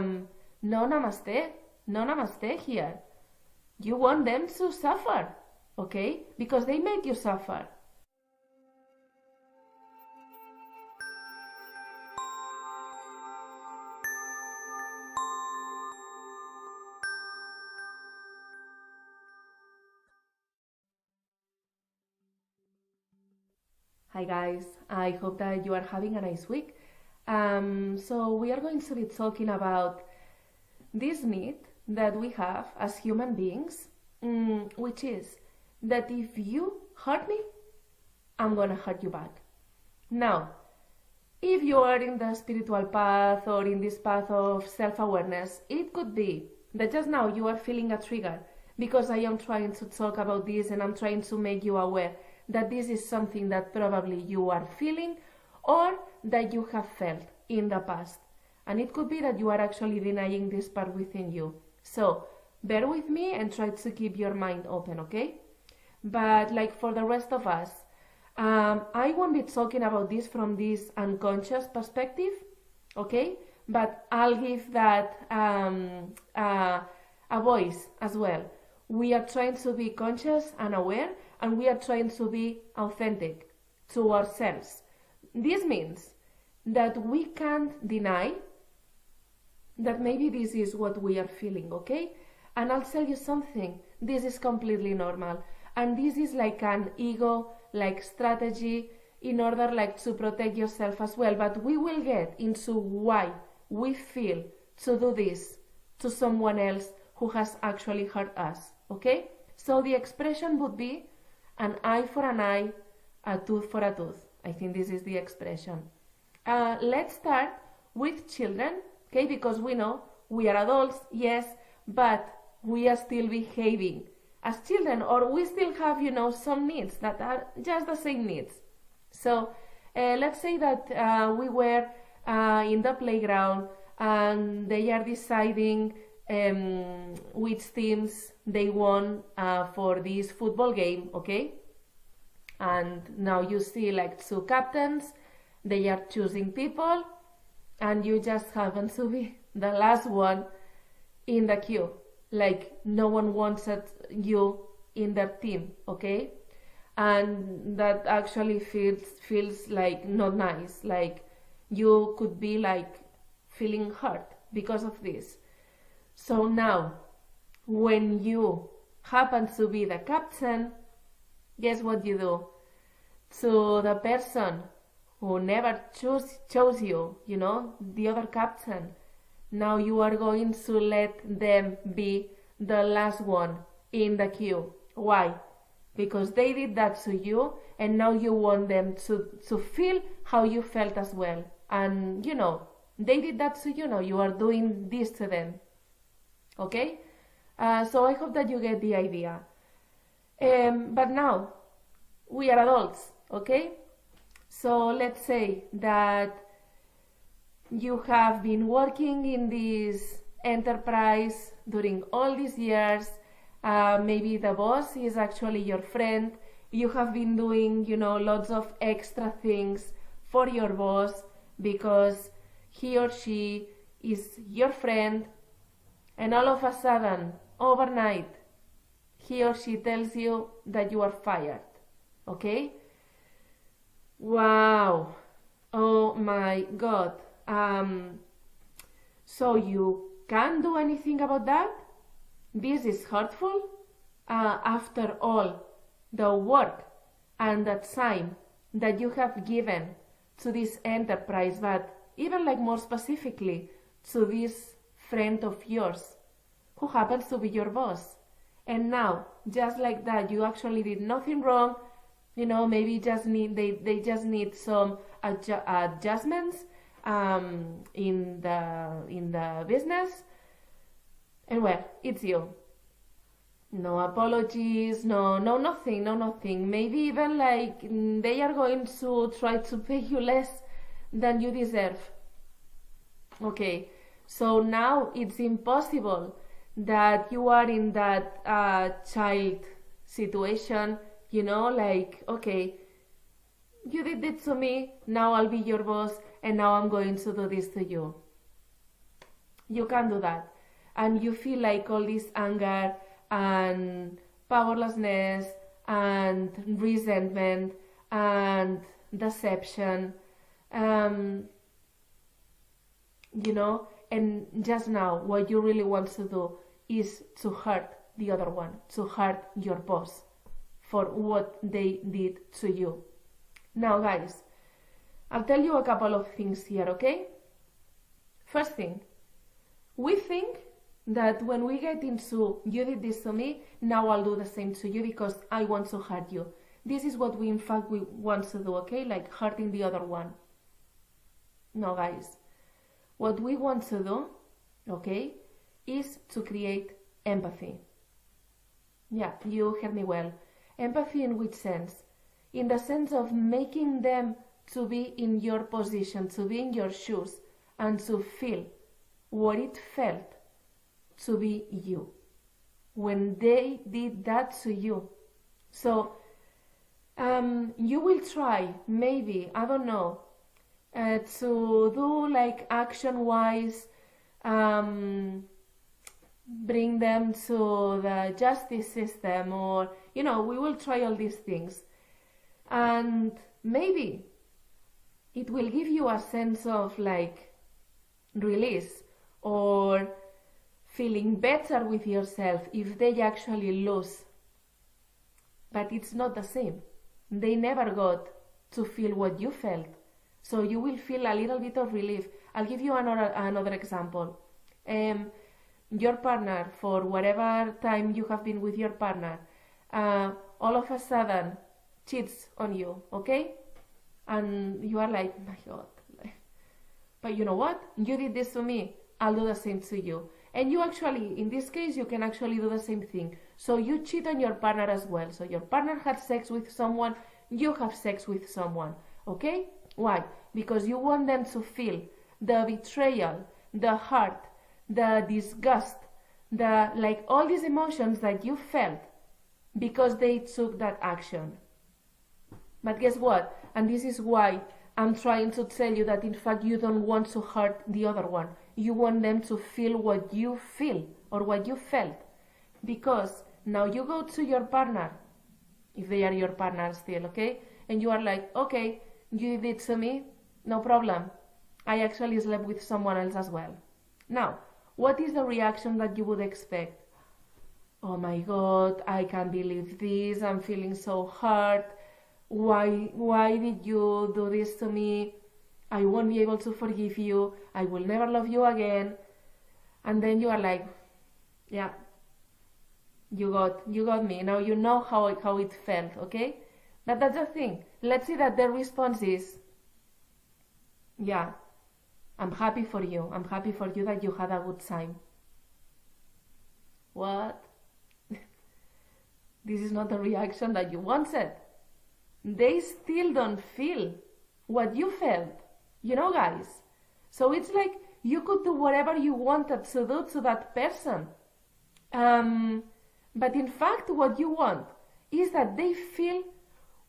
no namaste, no namaste here. You want them to suffer, okay? Because they made you suffer. Hi guys, I hope that you are having a nice week. So we are going to be talking about this need that we have as human beings, which is that if you hurt me, I'm gonna hurt you back. Now, if you are in the spiritual path or in this path of self-awareness, it could be that just now you are feeling a trigger because I am trying to talk about this and I'm trying to make you aware that this is something that probably you are feeling or that you have felt in the past. And it could be that you are actually denying this part within you. So bear with me and try to keep your mind open, okay? But like for the rest of us, I won't be talking about this from this unconscious perspective, okay? But I'll give that a voice as well. We are trying to be conscious and aware, and we are trying to be authentic to ourselves. This means that we can't deny that maybe this is what we are feeling, okay? And I'll tell you something, this is completely normal. And this is like an ego, like strategy in order like to protect yourself as well. But we will get into why we feel to do this to someone else who has actually hurt us, okay? So the expression would be an eye for an eye, a tooth for a tooth. I think this is the expression. Let's start with children, okay? Because we know we are adults, yes, but we are still behaving as children, or we still have, some needs that are just the same needs. So let's say that we were in the playground and they are deciding which teams they won for this football game, okay? And now you see like two captains, they are choosing people, and you just happen to be the last one in the queue. Like no one wanted you in their team, okay? And that actually feels like not nice. Like you could be like feeling hurt because of this. So now, when you happen to be the captain, guess what you do? To the person who never chose you, the other captain, now you are going to let them be the last one in the queue. Why? Because they did that to you, and now you want them to feel how you felt as well. And, they did that to you, now you are doing this to them. Okay? So I hope that you get the idea. But now, we are adults, okay? So let's say that you have been working in this enterprise during all these years. Maybe the boss is actually your friend. You have been doing, lots of extra things for your boss because he or she is your friend. And all of a sudden, overnight, he or she tells you that you are fired. Okay? Wow. Oh my God. So you can't do anything about that? This is hurtful? After all the work and the time that you have given to this enterprise, but even like more specifically to this friend of yours who happens to be your boss. And now, just like that, you actually did nothing wrong. Maybe they just need some adjustments in the business. And well, it's you. No apologies, no nothing. Maybe even like they are going to try to pay you less than you deserve. Okay, so now it's impossible that you are in that child situation, like, okay, you did it to me, now I'll be your boss, and now I'm going to do this to you. You can't do that. And you feel like all this anger and powerlessness and resentment and deception, and just now what you really want to do is to hurt the other one, to hurt your boss for what they did to you. Now guys, I'll tell you a couple of things here, okay? First thing, we think that when we get into you did this to me, now I'll do the same to you because I want to hurt you. This is what we want to do, okay? Like hurting the other one. No guys, what we want to do, okay, is to create empathy. Yeah, you heard me well. Empathy in which sense? In the sense of making them to be in your position, to be in your shoes, and to feel what it felt to be you when they did that to you. So you will try, maybe, I don't know, to do like action-wise, bring them to the justice system, or, we will try all these things. And maybe it will give you a sense of like release or feeling better with yourself if they actually lose. But it's not the same. They never got to feel what you felt. So you will feel a little bit of relief. I'll give you another example. Your partner, for whatever time you have been with your partner, all of a sudden cheats on you, okay? And you are like, my God. But you know what? You did this to me. I'll do the same to you. And you actually, in this case, you can actually do the same thing. So you cheat on your partner as well. So your partner had sex with someone, you have sex with someone, okay? Why? Because you want them to feel the betrayal, the hurt, the disgust, all these emotions that you felt because they took that action. But guess what? And this is why I'm trying to tell you that in fact you don't want to hurt the other one. You want them to feel what you feel or what you felt. Because now you go to your partner, if they are your partner still, okay? And you are like, okay, you did to me, no problem. I actually slept with someone else as well. Now, what is the reaction that you would expect? Oh my God, I can't believe this, I'm feeling so hurt. Why did you do this to me? I won't be able to forgive you. I will never love you again. And then you are like, yeah, you got me. Now you know how it felt, okay? But that's the thing. Let's see that their response is, yeah, I'm happy for you. I'm happy for you that you had a good time. What? This is not the reaction that you wanted. They still don't feel what you felt, guys. So it's like you could do whatever you wanted to do to that person. But in fact, what you want is that they feel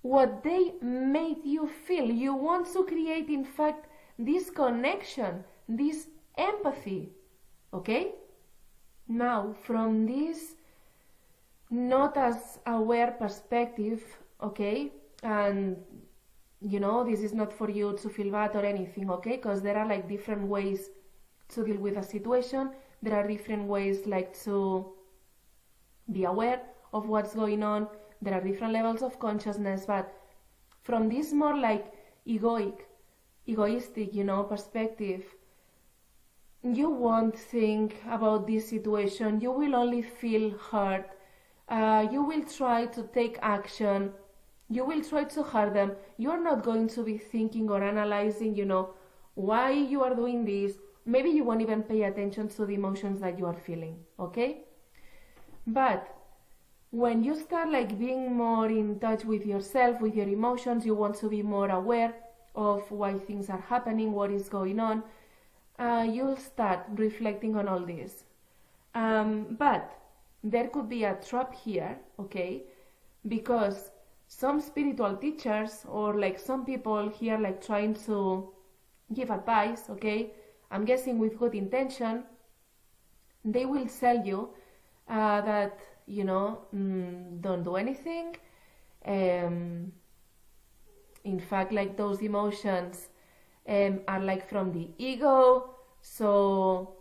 what they made you feel. You want to create, in fact, this connection, this empathy, okay? Now, from this not as aware perspective, okay, and this is not for you to feel bad or anything, okay, because there are like different ways to deal with a situation. There are different ways to be aware of what's going on. There are different levels of consciousness, but from this more like egoistic, perspective, you won't think about this situation. You will only feel hurt. You will try to take action. You will try to hurt them. You are not going to be thinking or analyzing, why you are doing this. Maybe you won't even pay attention to the emotions that you are feeling, okay? But when you start being more in touch with yourself, with your emotions, you want to be more aware of why things are happening, what is going on, you'll start reflecting on all this. But there could be a trap here, okay? Because some spiritual teachers or some people here trying to give advice, okay? I'm guessing with good intention, they will tell you that, don't do anything. In fact, like those emotions are like from the ego, so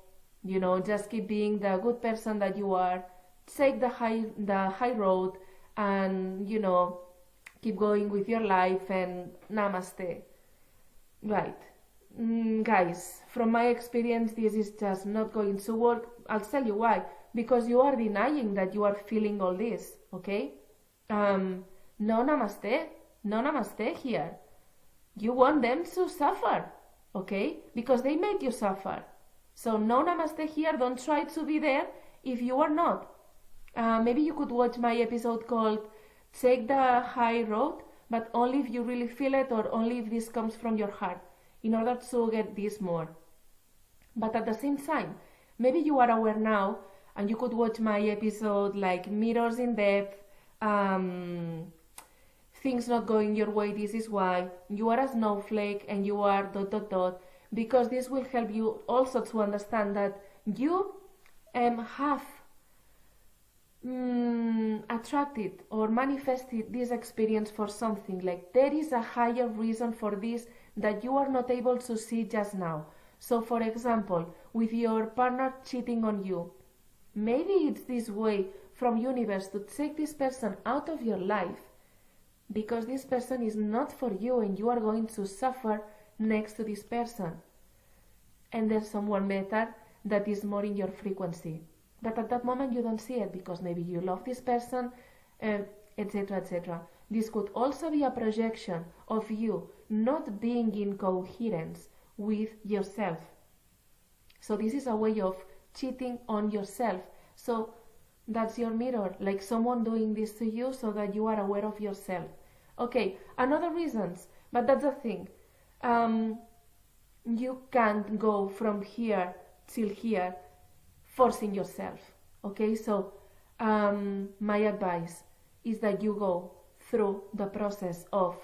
just keep being the good person that you are, take the high road, and keep going with your life, and namaste. Right. Guys, from my experience, this is just not going to work. I'll tell you why. Because you are denying that you are feeling all this, okay? No namaste. No namaste here. You want them to suffer, okay? Because they made you suffer. So no namaste here. Don't try to be there if you are not. Maybe you could watch my episode called Take the High Road, but only if you really feel it, or only if this comes from your heart, in order to get this more. But at the same time, maybe you are aware now, and you could watch my episode like Mirrors in Depth, things not going your way, this is why, you are a snowflake, and you are ... because this will help you also to understand that you have attracted or manifested this experience for something. Like there is a higher reason for this that you are not able to see just now. So for example, with your partner cheating on you, maybe it's this way from universe to take this person out of your life, because this person is not for you, and you are going to suffer next to this person, and there's someone better that is more in your frequency. But at that moment you don't see it, because maybe you love this person, etc., etc. This could also be a projection of you not being in coherence with yourself. So this is a way of cheating on yourself. So that's your mirror, like someone doing this to you so that you are aware of yourself. Okay, another reasons, but that's the thing. You can't go from here till here forcing yourself. Okay, so my advice is that you go through the process of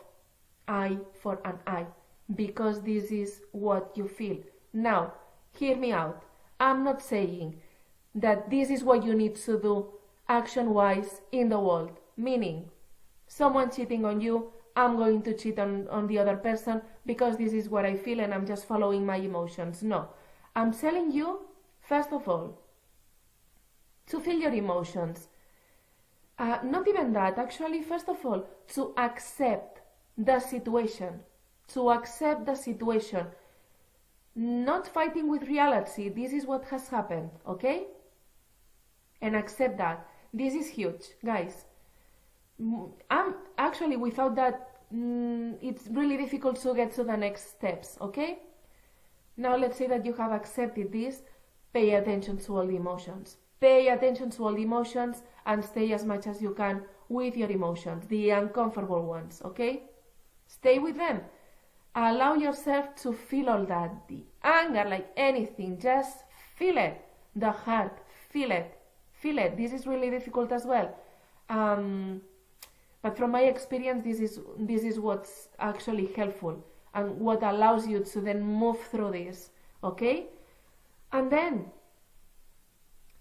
eye for an eye, because this is what you feel. Now, hear me out. I'm not saying that this is what you need to do action-wise in the world, meaning someone cheating on you, I'm going to cheat on the other person because this is what I feel and I'm just following my emotions. No, I'm telling you, first of all, to feel your emotions. Not even that, actually, first of all, to accept the situation. To accept the situation. Not fighting with reality. This is what has happened, okay? And accept that. This is huge, guys. I'm actually, without that, it's really difficult to get to the next steps, okay? Now let's say that you have accepted this. Pay attention to all the emotions. Pay attention to all the emotions and stay as much as you can with your emotions, the uncomfortable ones, okay? Stay with them. Allow yourself to feel all that, the anger, like anything, just feel it. The heart, feel it. Feel it. This is really difficult as well. But from my experience, this is what's actually helpful and what allows you to then move through this, okay? And then,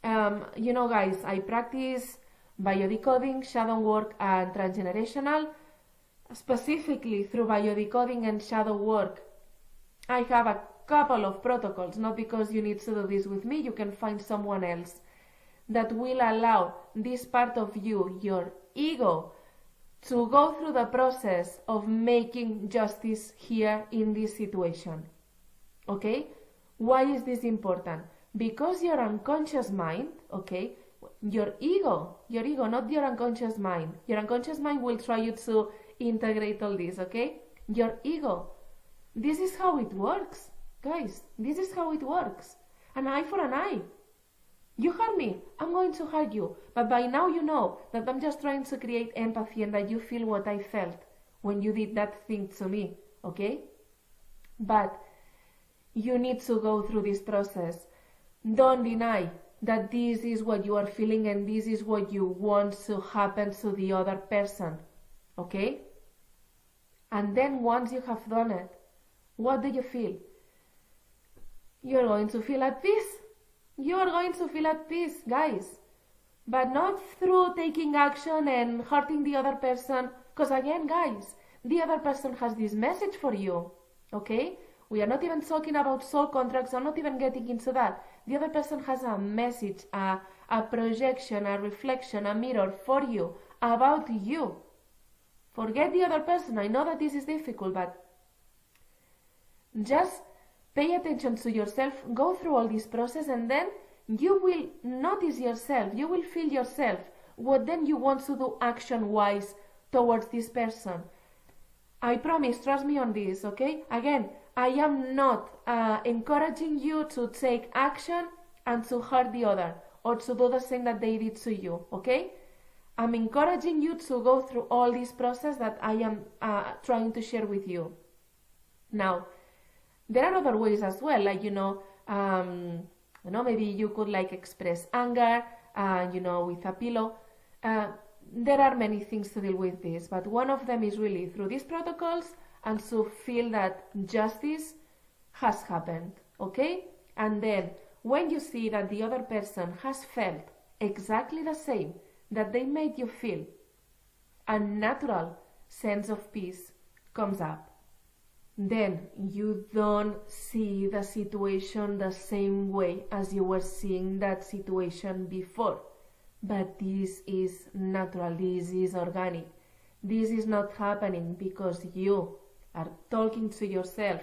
guys, I practice biodecoding, shadow work, and transgenerational. Specifically through biodecoding and shadow work, I have a couple of protocols, not because you need to do this with me, you can find someone else, that will allow this part of you, your ego, to go through the process of making justice here in this situation. Okay? Why is this important? Because your unconscious mind, okay, your ego, not your unconscious mind. Your unconscious mind will try you to integrate all this, okay? Your ego. This is how it works, guys. This is how it works. An eye for an eye. You hurt me, I'm going to hurt you. But by now you know that I'm just trying to create empathy and that you feel what I felt when you did that thing to me, okay? But you need to go through this process. Don't deny that this is what you are feeling and this is what you want to happen to the other person, okay? And then once you have done it, what do you feel? You're going to feel at peace. You you are going to feel at peace, guys. But not through taking action and hurting the other person. Because again, guys, the other person has this message for you. Okay? We are not even talking about soul contracts. I'm not even getting into that. The other person has a message, a projection, a reflection, a mirror for you, about you. Forget the other person. I know that this is difficult, but just pay attention to yourself. Go through all this process, and then you will notice yourself. You will feel yourself. What then you want to do action-wise towards this person. I promise, trust me on this, okay? Again, I am not encouraging you to take action and to hurt the other or to do the same that they did to you, okay? I'm encouraging you to go through all this process that I am trying to share with you. Now, there are other ways as well, like, maybe you could like express anger, with a pillow. There are many things to deal with this, but one of them is really through these protocols and to feel that justice has happened, okay? And then when you see that the other person has felt exactly the same that they made you feel, a natural sense of peace comes up. Then you don't see the situation the same way as you were seeing that situation before. But this is natural, this is organic. This is not happening because you are talking to yourself,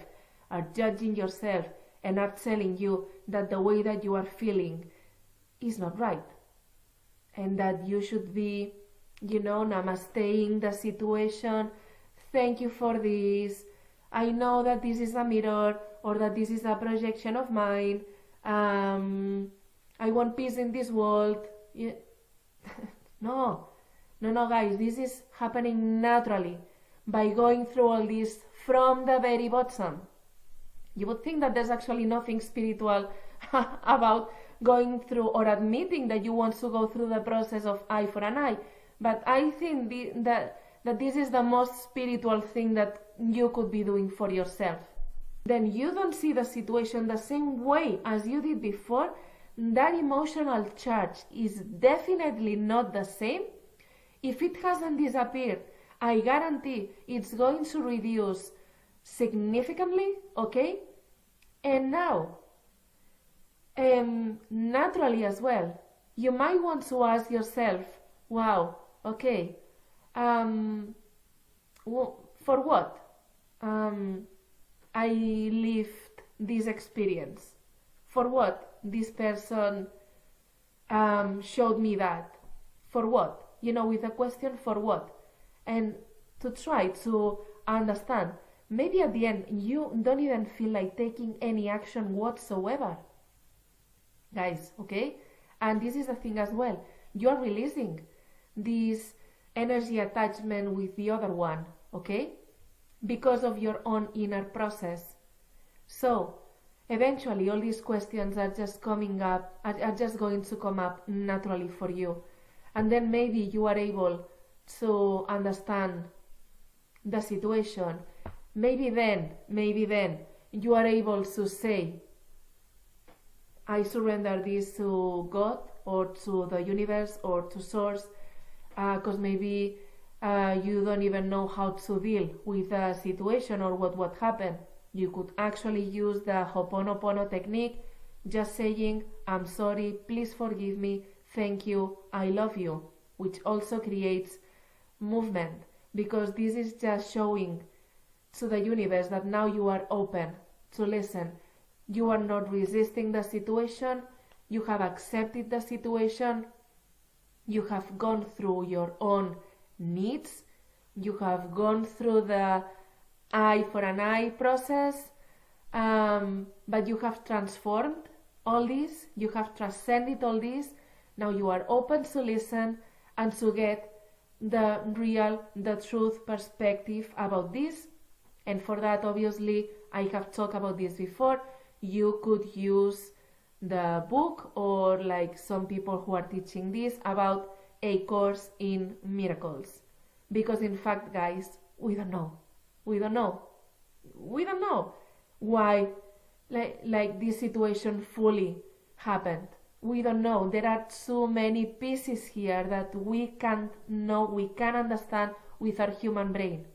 are judging yourself, and are telling you that the way that you are feeling is not right. And that you should be, namasteing the situation. Thank you for this. I know that this is a mirror or that this is a projection of mine. I want peace in this world. Yeah. No, guys, this is happening naturally by going through all this from the very bottom. You would think that there's actually nothing spiritual about going through or admitting that you want to go through the process of eye for an eye. But I think that this is the most spiritual thing that you could be doing for yourself. Then you don't see the situation the same way as you did before. That emotional charge is definitely not the same. If it hasn't disappeared, I guarantee it's going to reduce significantly, okay? And now, naturally as well, you might want to ask yourself, wow, okay, for what? I lived this experience. For what? This person showed me that. For what? With a question, for what? And to try to understand. Maybe at the end, you don't even feel like taking any action whatsoever. Guys, okay? And this is the thing as well. You are releasing this energy attachment with the other one, okay? Because of your own inner process. So, eventually, all these questions are just coming up, are just going to come up naturally for you. And then maybe you are able to understand the situation. Maybe then, you are able to say, I surrender this to God or to the universe or to Source, because maybe you don't even know how to deal with the situation or what happened. You could actually use the Ho'oponopono technique, just saying, I'm sorry, please forgive me, thank you, I love you, which also creates movement, because this is just showing to the universe that now you are open to listen. You are not resisting the situation, you have accepted the situation, you have gone through your own needs, you have gone through the eye for an eye process, but you have transformed all this, you have transcended all this. Now you are open to listen and to get the real, the truth perspective about this. And for that, obviously, I have talked about this before. You could use the book or like some people who are teaching this about A Course in Miracles. Because in fact, guys, we don't know why like this situation fully happened. we don't know. There are too many pieces here that we can't know, we can't understand with our human brain.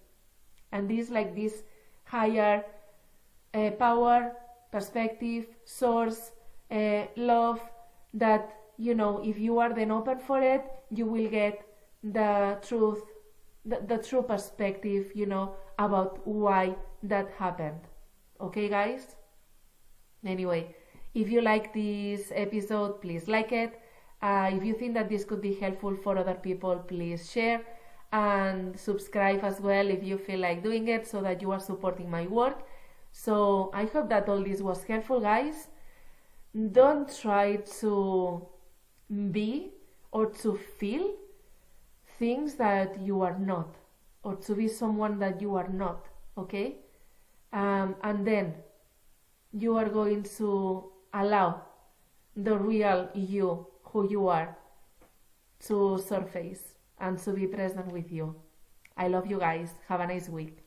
And this higher power, perspective, source, love, that, if you are then open for it, you will get the truth, the true perspective, about why that happened. Okay, guys? Anyway, if you like this episode, please like it. If you think that this could be helpful for other people, please share and subscribe as well if you feel like doing it, so that you are supporting my work. So I hope that all this was helpful, guys. Don't try to be or to feel things that you are not, or to be someone that you are not, okay? And then you are going to allow the real you, who you are, to surface and to be present with you. I love you guys. Have a nice week.